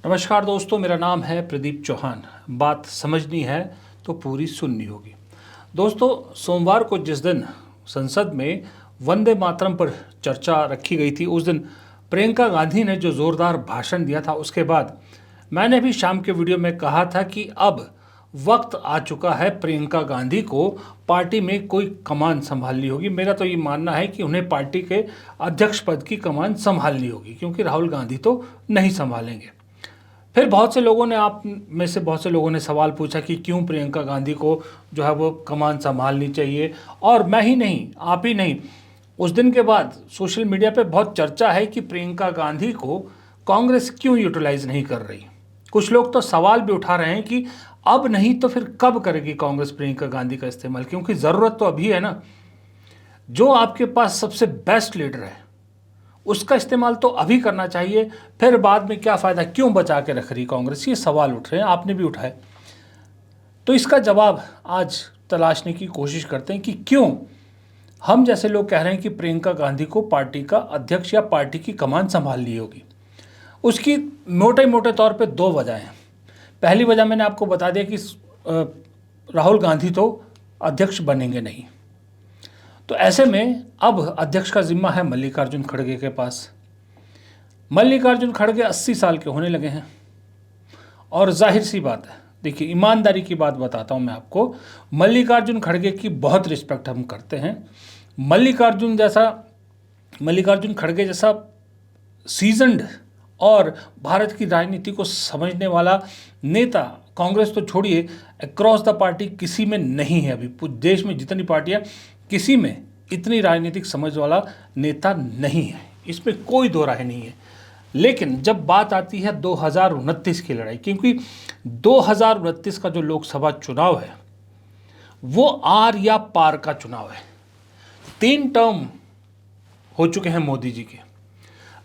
नमस्कार दोस्तों, मेरा नाम है प्रदीप चौहान। बात समझनी है तो पूरी सुननी होगी। दोस्तों, सोमवार को जिस दिन संसद में वंदे मातरम पर चर्चा रखी गई थी, उस दिन प्रियंका गांधी ने जो ज़ोरदार भाषण दिया था, उसके बाद मैंने भी शाम के वीडियो में कहा था कि अब वक्त आ चुका है प्रियंका गांधी को पार्टी में कोई कमान संभालनी होगी। मेरा तो ये मानना है कि उन्हें पार्टी के अध्यक्ष पद की कमान संभालनी होगी, क्योंकि राहुल गांधी तो नहीं संभालेंगे। फिर बहुत से लोगों ने, आप में से बहुत से लोगों ने सवाल पूछा कि क्यों प्रियंका गांधी को जो है वो कमान संभालनी चाहिए। और मैं ही नहीं, आप ही नहीं, उस दिन के बाद सोशल मीडिया पे बहुत चर्चा है कि प्रियंका गांधी को कांग्रेस क्यों यूटिलाइज नहीं कर रही। कुछ लोग तो सवाल भी उठा रहे हैं कि अब नहीं तो फिर कब करेगी कांग्रेस प्रियंका गांधी का इस्तेमाल, क्योंकि ज़रूरत तो अभी है ना। जो आपके पास सबसे बेस्ट लीडर है उसका इस्तेमाल तो अभी करना चाहिए, फिर बाद में क्या फ़ायदा, क्यों बचा के रख रही कांग्रेस। ये सवाल उठ रहे हैं, आपने भी उठाए। तो इसका जवाब आज तलाशने की कोशिश करते हैं कि क्यों हम जैसे लोग कह रहे हैं कि प्रियंका गांधी को पार्टी का अध्यक्ष या पार्टी की कमान संभालनी होगी। उसकी मोटे तौर पे दो वजह हैं। पहली वजह मैंने आपको बता दिया कि राहुल गांधी तो अध्यक्ष बनेंगे नहीं, तो ऐसे में अब अध्यक्ष का जिम्मा है मल्लिकार्जुन खड़गे के पास। मल्लिकार्जुन खड़गे 80 साल के होने लगे हैं और जाहिर सी बात है, देखिए ईमानदारी की बात बताता हूं मैं आपको, मल्लिकार्जुन खड़गे की बहुत रिस्पेक्ट हम करते हैं। मल्लिकार्जुन खड़गे जैसा सीजन्ड और भारत की राजनीति को समझने वाला नेता कांग्रेस तो छोड़िए, अक्रॉस द पार्टी किसी में नहीं है। अभी पूरे देश में जितनी पार्टियां, किसी में इतनी राजनीतिक समझ वाला नेता नहीं है, इसमें कोई दो राय नहीं है। लेकिन जब बात आती है 2029 की लड़ाई, क्योंकि 2029 का जो लोकसभा चुनाव है वो आर या पार का चुनाव है। 3 टर्म हो चुके हैं मोदी जी के।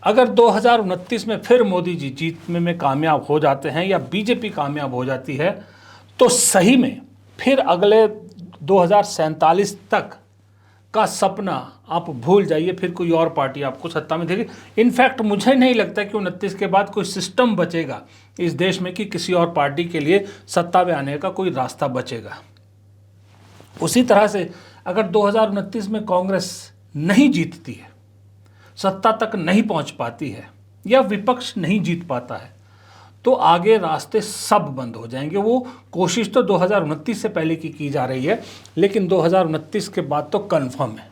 अगर 2029 में फिर मोदी जी जीतने में कामयाब हो जाते हैं या बीजेपी कामयाब हो जाती है, तो सही में फिर अगले 2047 तक का सपना आप भूल जाइए, फिर कोई और पार्टी आपको सत्ता में देगी। इनफैक्ट मुझे नहीं लगता कि 29 के बाद कोई सिस्टम बचेगा इस देश में कि किसी और पार्टी के लिए सत्ता में आने का कोई रास्ता बचेगा। उसी तरह से अगर 2029 में कांग्रेस नहीं जीतती है, सत्ता तक नहीं पहुंच पाती है या विपक्ष नहीं जीत पाता है, तो आगे रास्ते सब बंद हो जाएंगे। वो कोशिश तो 2029 से पहले की जा रही है, लेकिन 2029 के बाद तो कंफर्म है।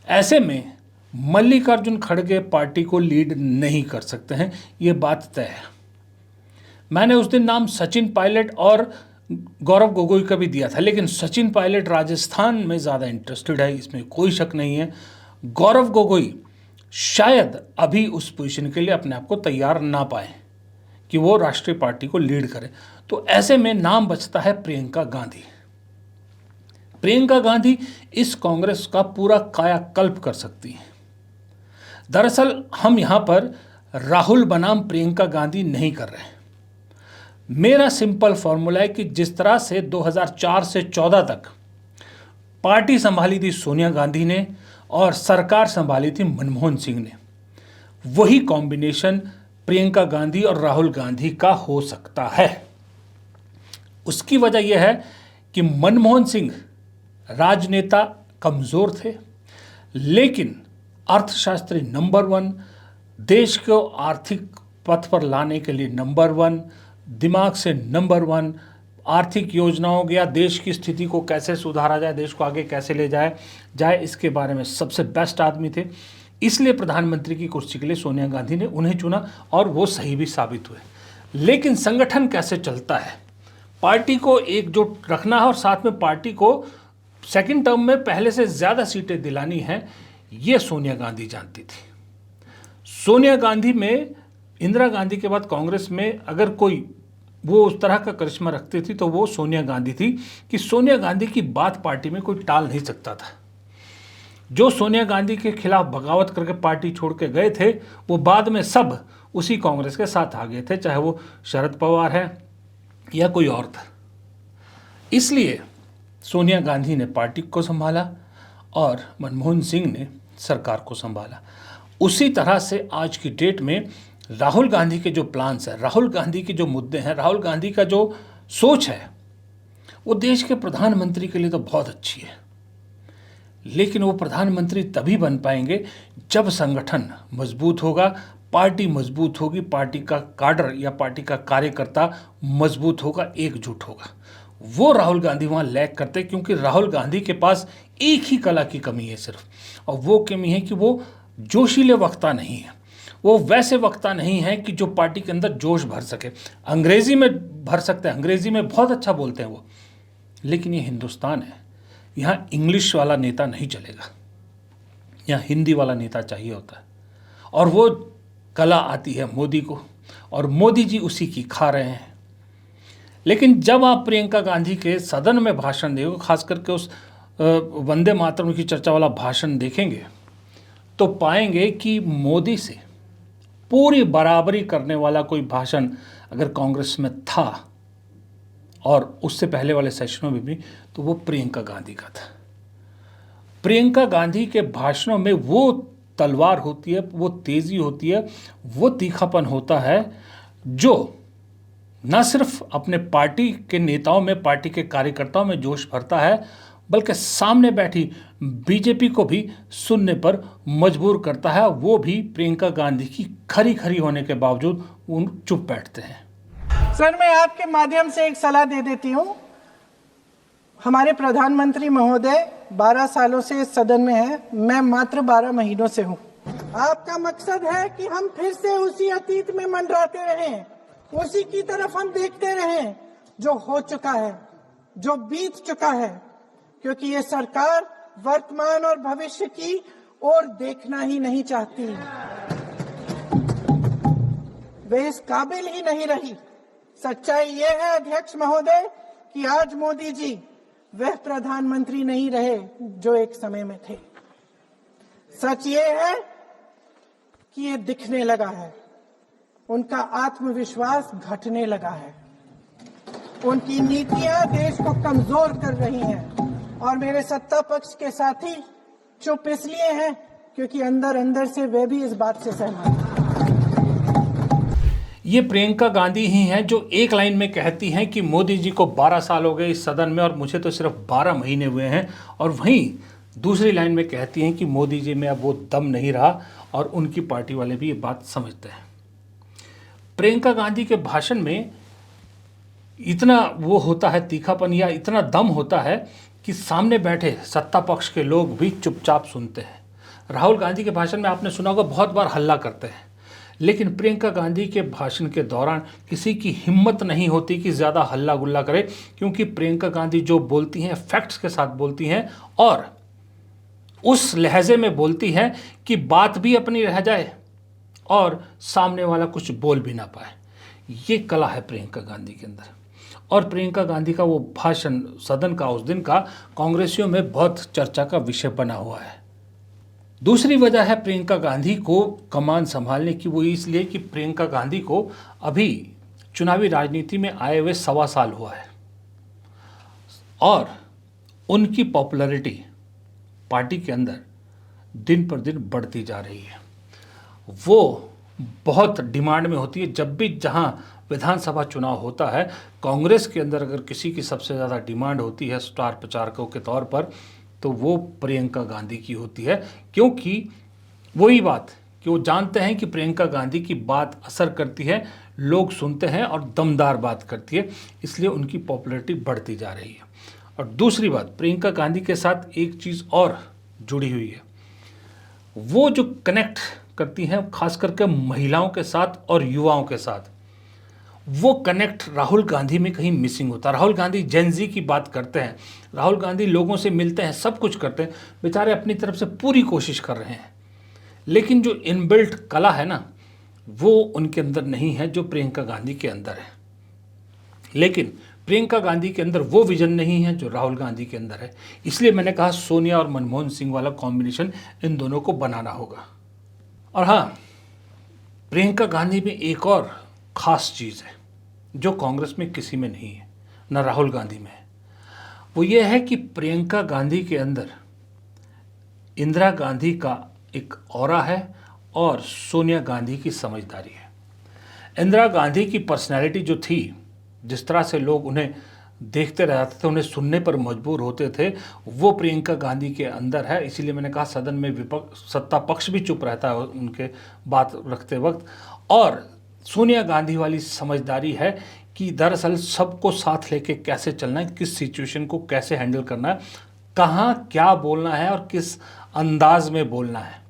ऐसे में मल्लिकार्जुन खड़गे पार्टी को लीड नहीं कर सकते हैं, ये बात तय है। मैंने उस दिन नाम सचिन पायलट और गौरव गोगोई का भी दिया था, लेकिन सचिन पायलट राजस्थान में ज़्यादा इंटरेस्टेड है, इसमें कोई शक नहीं है। गौरव गोगोई शायद अभी उस पोजीशन के लिए अपने आप को तैयार ना पाए कि वो राष्ट्रीय पार्टी को लीड करे। तो ऐसे में नाम बचता है प्रियंका गांधी। प्रियंका गांधी इस कांग्रेस का पूरा कायाकल्प कर सकती है। दरअसल हम यहां पर राहुल बनाम प्रियंका गांधी नहीं कर रहे हैं। मेरा सिंपल फॉर्मूला है कि जिस तरह से 2004 से 14 तक पार्टी संभाली थी सोनिया गांधी ने और सरकार संभाली थी मनमोहन सिंह ने, वही कॉम्बिनेशन प्रियंका गांधी और राहुल गांधी का हो सकता है। उसकी वजह यह है कि मनमोहन सिंह राजनेता कमज़ोर थे, लेकिन अर्थशास्त्री नंबर 1, देश को आर्थिक पथ पर लाने के लिए नंबर 1, दिमाग से नंबर 1, आर्थिक योजनाओं या देश की स्थिति को कैसे सुधारा जाए, देश को आगे कैसे ले जाए इसके बारे में सबसे बेस्ट आदमी थे। इसलिए प्रधानमंत्री की कुर्सी के लिए सोनिया गांधी ने उन्हें चुना और वो सही भी साबित हुए। लेकिन संगठन कैसे चलता है, पार्टी को एकजुट रखना है और साथ में पार्टी को सेकंड टर्म में पहले से ज़्यादा सीटें दिलानी है, ये सोनिया गांधी जानती थी। सोनिया गांधी में, इंदिरा गांधी के बाद कांग्रेस में अगर कोई वो उस तरह का करिश्मा रखती थी तो वो सोनिया गांधी थी कि सोनिया गांधी की बात पार्टी में कोई टाल नहीं सकता था। जो सोनिया गांधी के खिलाफ बगावत करके पार्टी छोड़ के गए थे, वो बाद में सब उसी कांग्रेस के साथ आ गए थे, चाहे वो शरद पवार है या कोई और था। इसलिए सोनिया गांधी ने पार्टी को संभाला और मनमोहन सिंह ने सरकार को संभाला। उसी तरह से आज की डेट में राहुल गांधी के जो प्लान्स हैं, राहुल गांधी के जो मुद्दे हैं, राहुल गांधी का जो सोच है, वो देश के प्रधानमंत्री के लिए तो बहुत अच्छी है, लेकिन वो प्रधानमंत्री तभी बन पाएंगे जब संगठन मजबूत होगा, पार्टी मजबूत होगी, पार्टी का काडर या पार्टी का कार्यकर्ता मजबूत होगा, एकजुट होगा। वो राहुल गांधी वहाँ लैक करते, क्योंकि राहुल गांधी के पास एक ही कला की कमी है सिर्फ, और वो कमी है कि वो जोशीले वक्ता नहीं है। वो वैसे वक्ता नहीं है कि जो पार्टी के अंदर जोश भर सके। अंग्रेजी में भर सकते हैं, अंग्रेजी में बहुत अच्छा बोलते हैं वो, लेकिन ये हिंदुस्तान है, यहाँ इंग्लिश वाला नेता नहीं चलेगा, यहाँ हिंदी वाला नेता चाहिए होता है। और वो कला आती है मोदी को, और मोदी जी उसी की खा रहे हैं। लेकिन जब आप प्रियंका गांधी के सदन में भाषण देखो, खास करके उस वंदे मातरम की चर्चा वाला भाषण देखेंगे, तो पाएंगे कि मोदी से पूरी बराबरी करने वाला कोई भाषण अगर कांग्रेस में था, और उससे पहले वाले सेशनों में भी, तो वो प्रियंका गांधी का था। प्रियंका गांधी के भाषणों में वो तलवार होती है, वो तेजी होती है, वो तीखापन होता है, जो न सिर्फ अपने पार्टी के नेताओं में, पार्टी के कार्यकर्ताओं में जोश भरता है, बल्कि सामने बैठी बीजेपी को भी सुनने पर मजबूर करता है। वो भी प्रियंका गांधी की खरी खरी होने के बावजूद उन चुप बैठते हैं। सर, मैं आपके माध्यम से एक सलाह दे देती हूँ। हमारे प्रधानमंत्री महोदय 12 सालों से इस सदन में हैं, मैं मात्र 12 महीनों से हूँ। आपका मकसद है कि हम फिर से उसी अतीत में मंडराते रहें, उसी की तरफ हम देखते रहें जो हो चुका है, जो बीत चुका है, क्योंकि ये सरकार वर्तमान और भविष्य की ओर देखना ही नहीं चाहती। वे इस काबिल ही नहीं रही। सच्चाई ये है अध्यक्ष महोदय कि आज मोदी जी वह प्रधानमंत्री नहीं रहे जो एक समय में थे। सच ये है कि ये दिखने लगा है, उनका आत्मविश्वास घटने लगा है, उनकी नीतियां देश को कमजोर कर रही हैं, और मेरे सत्ता पक्ष के साथी चुप इसलिए हैं क्योंकि अंदर अंदर से वे भी इस बात से सहमत हैं। ये प्रियंका गांधी ही हैं जो एक लाइन में कहती हैं कि मोदी जी को 12 साल हो गए इस सदन में और मुझे तो सिर्फ 12 महीने हुए हैं, और वहीं दूसरी लाइन में कहती हैं कि मोदी जी में अब वो दम नहीं रहा, और उनकी पार्टी वाले भी ये बात समझते हैं। प्रियंका गांधी के भाषण में इतना वो होता है तीखापन, या इतना दम होता है कि सामने बैठे सत्ता पक्ष के लोग भी चुपचाप सुनते हैं। राहुल गांधी के भाषण में आपने सुना होगा बहुत बार हल्ला करते हैं, लेकिन प्रियंका गांधी के भाषण के दौरान किसी की हिम्मत नहीं होती कि ज़्यादा हल्ला गुल्ला करे, क्योंकि प्रियंका गांधी जो बोलती हैं फैक्ट्स के साथ बोलती हैं, और उस लहजे में बोलती हैं कि बात भी अपनी रह जाए और सामने वाला कुछ बोल भी ना पाए। ये कला है प्रियंका गांधी के अंदर। और प्रियंका गांधी का वो भाषण सदन का उस दिन का कांग्रेसियों में बहुत चर्चा का विषय बना हुआ है। दूसरी वजह है प्रियंका गांधी को कमान संभालने की, वो इसलिए कि प्रियंका गांधी को अभी चुनावी राजनीति में आए हुए 1.25 साल हुआ है, और उनकी पॉपुलैरिटी पार्टी के अंदर दिन पर दिन बढ़ती जा रही है। वो बहुत डिमांड में होती है। जब भी जहां विधानसभा चुनाव होता है, कांग्रेस के अंदर अगर किसी की सबसे ज़्यादा डिमांड होती है स्टार प्रचारकों के तौर पर, तो वो प्रियंका गांधी की होती है, क्योंकि वही बात कि वो जानते हैं कि प्रियंका गांधी की बात असर करती है, लोग सुनते हैं और दमदार बात करती है, इसलिए उनकी पॉपुलैरिटी बढ़ती जा रही है। और दूसरी बात, प्रियंका गांधी के साथ एक चीज़ और जुड़ी हुई है, वो जो कनेक्ट करती हैं खास करके महिलाओं के साथ और युवाओं के साथ, वो कनेक्ट राहुल गांधी में कहीं मिसिंग होता है। राहुल गांधी जेनजी की बात करते हैं, राहुल गांधी लोगों से मिलते हैं, सब कुछ करते हैं, बेचारे अपनी तरफ से पूरी कोशिश कर रहे हैं, लेकिन जो इनबिल्ट कला है ना, वो उनके अंदर नहीं है जो प्रियंका गांधी के अंदर है। लेकिन प्रियंका गांधी के अंदर वो विजन नहीं है जो राहुल गांधी के अंदर है। इसलिए मैंने कहा सोनिया और मनमोहन सिंह वाला कॉम्बिनेशन इन दोनों को बनाना होगा। और हाँ, प्रियंका गांधी में एक और ख़ास चीज़ है जो कांग्रेस में किसी में नहीं है, न राहुल गांधी में है। वो ये है कि प्रियंका गांधी के अंदर इंदिरा गांधी का एक ऑरा है और सोनिया गांधी की समझदारी है। इंदिरा गांधी की पर्सनैलिटी जो थी, जिस तरह से लोग उन्हें देखते रहते थे, उन्हें सुनने पर मजबूर होते थे, वो प्रियंका गांधी के अंदर है। इसीलिए मैंने कहा सदन में विपक्ष, सत्ता पक्ष भी चुप रहता है उनके बात रखते वक्त। और सोनिया गांधी वाली समझदारी है कि दरअसल सबको साथ लेके कैसे चलना है, किस सिचुएशन को कैसे हैंडल करना है, कहाँ क्या बोलना है और किस अंदाज में बोलना है।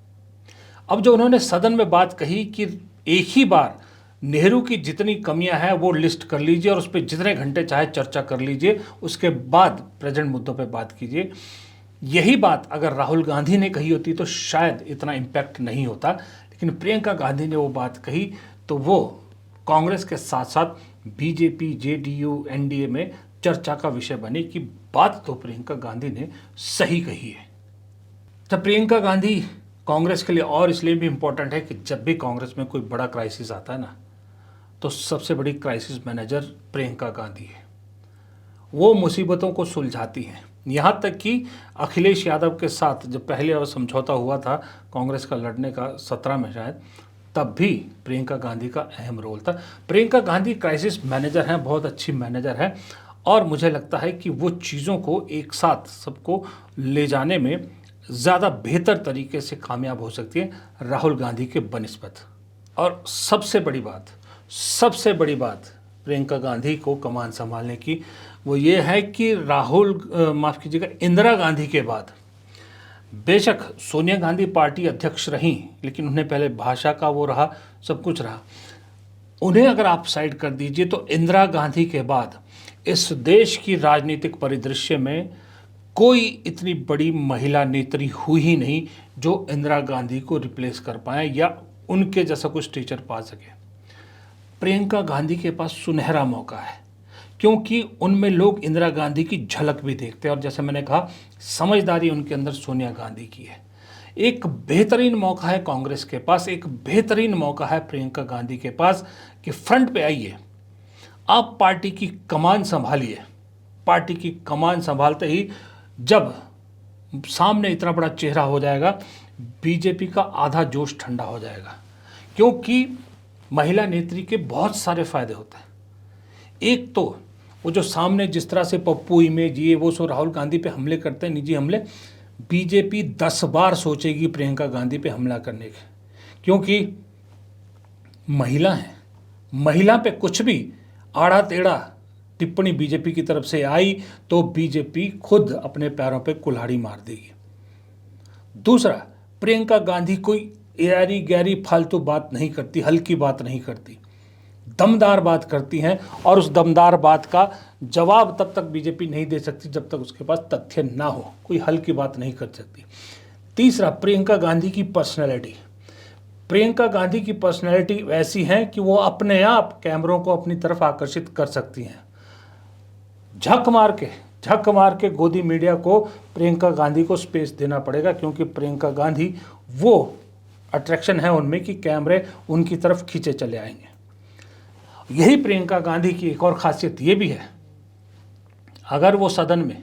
अब जो उन्होंने सदन में बात कही कि एक ही बार नेहरू की जितनी कमियां हैं वो लिस्ट कर लीजिए और उस पर जितने घंटे चाहे चर्चा कर लीजिए, उसके बाद प्रेजेंट मुद्दों पे बात कीजिए। यही बात अगर राहुल गांधी ने कही होती तो शायद इतना इम्पैक्ट नहीं होता, लेकिन प्रियंका गांधी ने वो बात कही तो वो कांग्रेस के साथ साथ बीजेपी, जेडीयू, एनडीए में चर्चा का विषय बनी कि बात तो प्रियंका गांधी ने सही कही है। जब प्रियंका गांधी कांग्रेस के लिए और इसलिए भी इम्पोर्टेंट है कि जब भी कांग्रेस में कोई बड़ा क्राइसिस आता है ना, तो सबसे बड़ी क्राइसिस मैनेजर प्रियंका गांधी है। वो मुसीबतों को सुलझाती हैं। यहाँ तक कि अखिलेश यादव के साथ जब पहले समझौता हुआ था कांग्रेस का लड़ने का 17 में शायद, तब भी प्रियंका गांधी का अहम रोल था। प्रियंका गांधी क्राइसिस मैनेजर हैं, बहुत अच्छी मैनेजर हैं, और मुझे लगता है कि वो चीज़ों को एक साथ सबको ले जाने में ज़्यादा बेहतर तरीके से कामयाब हो सकती है राहुल गांधी के बनिस्बत। और सबसे बड़ी बात प्रियंका गांधी को कमान संभालने की वो ये है कि माफ़ कीजिएगा, इंदिरा गांधी के बाद बेशक सोनिया गांधी पार्टी अध्यक्ष रहीं, लेकिन उन्हें पहले भाषा का वो रहा, सब कुछ रहा। उन्हें अगर आप साइड कर दीजिए तो इंदिरा गांधी के बाद इस देश की राजनीतिक परिदृश्य में कोई इतनी बड़ी महिला नेत्री हुई ही नहीं जो इंदिरा गांधी को रिप्लेस कर पाए या उनके जैसा कुछ टीचर पा सके। प्रियंका गांधी के पास सुनहरा मौका है, क्योंकि उनमें लोग इंदिरा गांधी की झलक भी देखते हैं, और जैसे मैंने कहा समझदारी उनके अंदर सोनिया गांधी की है। एक बेहतरीन मौका है कांग्रेस के पास, एक बेहतरीन मौका है प्रियंका गांधी के पास कि फ्रंट पे आइए, आप पार्टी की कमान संभालिए। पार्टी की कमान संभालते ही जब सामने इतना बड़ा चेहरा हो जाएगा, बीजेपी का आधा जोश ठंडा हो जाएगा, क्योंकि महिला नेत्री के बहुत सारे फायदे होते हैं। एक तो वो जो सामने जिस तरह से पप्पू इमेज ये वो सो राहुल गांधी पे हमले करते हैं, निजी हमले, बीजेपी 10 बार सोचेगी प्रियंका गांधी पे हमला करने के, क्योंकि महिला है। महिला पे कुछ भी आड़ा टेढ़ा टिप्पणी बीजेपी की तरफ से आई तो बीजेपी खुद अपने पैरों पे कुल्हाड़ी मार देगी। दूसरा, प्रियंका गांधी कोई यारी गहरी फालतू बात नहीं करती, हल्की बात नहीं करती, दमदार बात करती हैं, और उस दमदार बात का जवाब तब तक बीजेपी नहीं दे सकती जब तक उसके पास तथ्य ना हो। कोई हल्की बात नहीं कर सकती। तीसरा, प्रियंका गांधी की पर्सनैलिटी। प्रियंका गांधी की पर्सनैलिटी ऐसी है कि वो अपने आप कैमरों को अपनी तरफ आकर्षित कर सकती हैं। झक मार के गोदी मीडिया को प्रियंका गांधी को स्पेस देना पड़ेगा, क्योंकि प्रियंका गांधी वो अट्रैक्शन है उनमें कि कैमरे उनकी तरफ खींचे चले आएंगे। यही प्रियंका गांधी की एक और खासियत ये भी है, अगर वो सदन में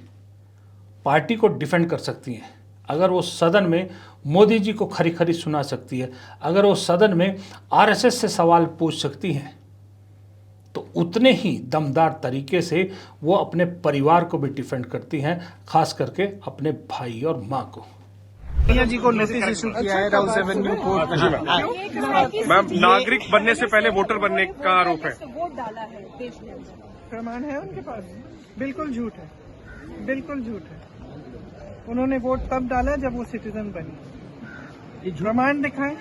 पार्टी को डिफेंड कर सकती हैं, अगर वो सदन में मोदी जी को खरी खरी सुना सकती है, अगर वो सदन में आरएसएस से सवाल पूछ सकती हैं, तो उतने ही दमदार तरीके से वो अपने परिवार को भी डिफेंड करती हैं, खास करके अपने भाई और माँ को। सोनिया जी को नोटिस इशू किया है राउस एवेन्यू कोर्ट। मैम, नागरिक बनने से पहले वोटर बनने का आरोप है। वोट डाला है देश में। प्रमाण है उनके पास? बिल्कुल झूठ है, बिल्कुल झूठ है। उन्होंने वोट तब डाला जब वो सिटीजन बनी। प्रमाण दिखाएं।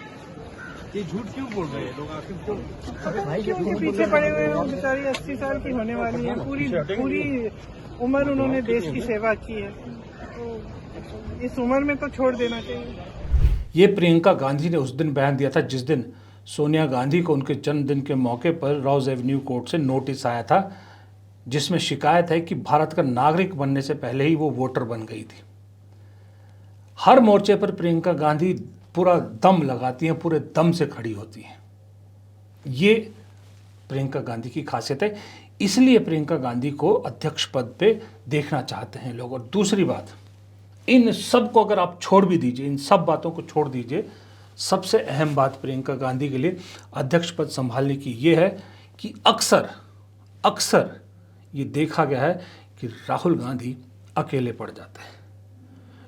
ये झूठ क्यों बोल रहे हैं लोग? आखिर क्यों? उनके पीछे पड़े हुए हैं, बेचारी 80 साल की होने वाली है, पूरी उम्र उन्होंने देश की सेवा की है, तो इस उम्र में तो छोड़ देना चाहिए। ये प्रियंका गांधी ने उस दिन बयान दिया था जिस दिन सोनिया गांधी को उनके जन्मदिन के मौके पर राउस एवेन्यू कोर्ट से नोटिस आया था, जिसमें शिकायत है कि भारत का नागरिक बनने से पहले ही वो वोटर बन गई थी। हर मोर्चे पर प्रियंका गांधी पूरा दम लगाती हैं, पूरे दम से खड़ी होती हैं। ये प्रियंका गांधी की खासियत है, इसलिए प्रियंका गांधी को अध्यक्ष पद पे देखना चाहते हैं लोग। और दूसरी बात, इन सब को अगर आप छोड़ भी दीजिए, इन सब बातों को छोड़ दीजिए, सबसे अहम बात प्रियंका गांधी के लिए अध्यक्ष पद संभालने की ये है कि अक्सर ये देखा गया है कि राहुल गांधी अकेले पड़ जाते हैं।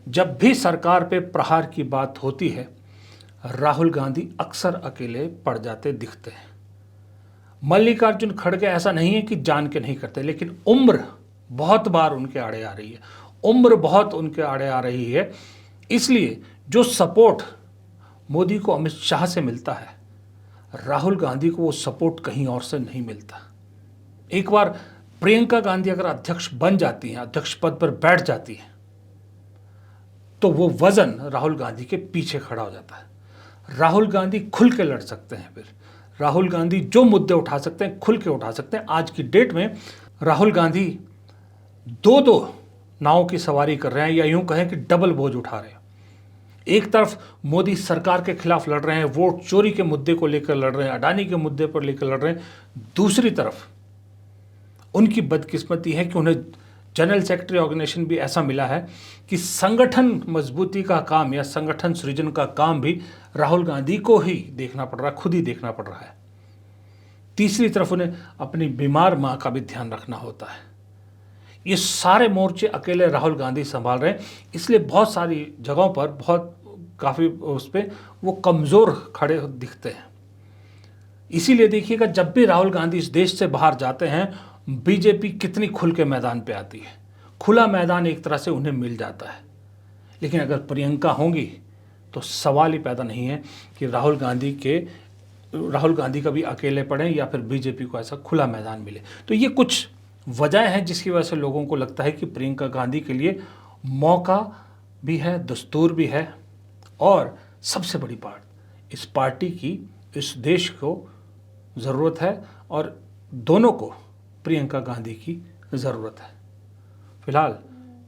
जब भी सरकार पे प्रहार की बात होती है, राहुल गांधी अक्सर अकेले पड़ जाते दिखते हैं। मल्लिकार्जुन खड़गे ऐसा नहीं है कि जान के नहीं करते, लेकिन उम्र बहुत बार उनके आड़े आ रही है, उम्र बहुत उनके आड़े आ रही है। इसलिए जो सपोर्ट मोदी को अमित शाह से मिलता है, राहुल गांधी को वो सपोर्ट कहीं और से नहीं मिलता। एक बार प्रियंका गांधी अगर अध्यक्ष बन जाती हैं, अध्यक्ष पद पर बैठ जाती हैं, तो वो वजन राहुल गांधी के पीछे खड़ा हो जाता है। राहुल गांधी खुल के लड़ सकते हैं, फिर राहुल गांधी जो मुद्दे उठा सकते हैं खुल के उठा सकते हैं। आज की डेट में राहुल गांधी दो नावों की सवारी कर रहे हैं, या यूं कहें कि डबल बोझ उठा रहे हैं। एक तरफ मोदी सरकार के खिलाफ लड़ रहे हैं, वोट चोरी के मुद्दे को लेकर लड़ रहे हैं, अडानी के मुद्दे पर लेकर लड़ रहे हैं। दूसरी तरफ उनकी बदकिस्मती है कि उन्हें जनरल सेक्रेटरी ऑर्गेनाइजेशन भी ऐसा मिला है कि संगठन मजबूती का काम या संगठन सृजन का काम भी राहुल गांधी को ही देखना पड़ रहा है, खुद ही देखना पड़ रहा है। तीसरी तरफ उन्हें अपनी बीमार मां का भी ध्यान रखना होता है। ये सारे मोर्चे अकेले राहुल गांधी संभाल रहे हैं, इसलिए बहुत सारी जगहों पर काफ़ी उस पर वो कमज़ोर खड़े दिखते हैं। इसीलिए देखिएगा, जब भी राहुल गांधी इस देश से बाहर जाते हैं, बीजेपी कितनी खुल के मैदान पे आती है। खुला मैदान एक तरह से उन्हें मिल जाता है। लेकिन अगर प्रियंका होंगी तो सवाल ही पैदा नहीं है कि राहुल गांधी कभी अकेले पड़ें या फिर बीजेपी को ऐसा खुला मैदान मिले। तो ये कुछ वजह हैं जिसकी वजह से लोगों को लगता है कि प्रियंका गांधी के लिए मौका भी है, दस्तूर भी है, और सबसे बड़ी बात, इस पार्टी की, इस देश को ज़रूरत है, और दोनों को प्रियंका गांधी की ज़रूरत है। फिलहाल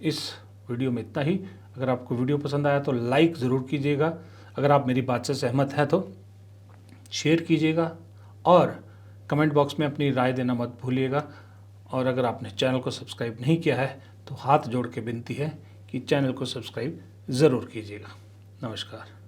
इस वीडियो में इतना ही। अगर आपको वीडियो पसंद आया तो लाइक ज़रूर कीजिएगा। अगर आप मेरी बात से सहमत हैं तो शेयर कीजिएगा, और कमेंट बॉक्स में अपनी राय देना मत भूलिएगा। और अगर आपने चैनल को सब्सक्राइब नहीं किया है तो हाथ जोड़ के विनती है कि चैनल को सब्सक्राइब ज़रूर कीजिएगा। नमस्कार।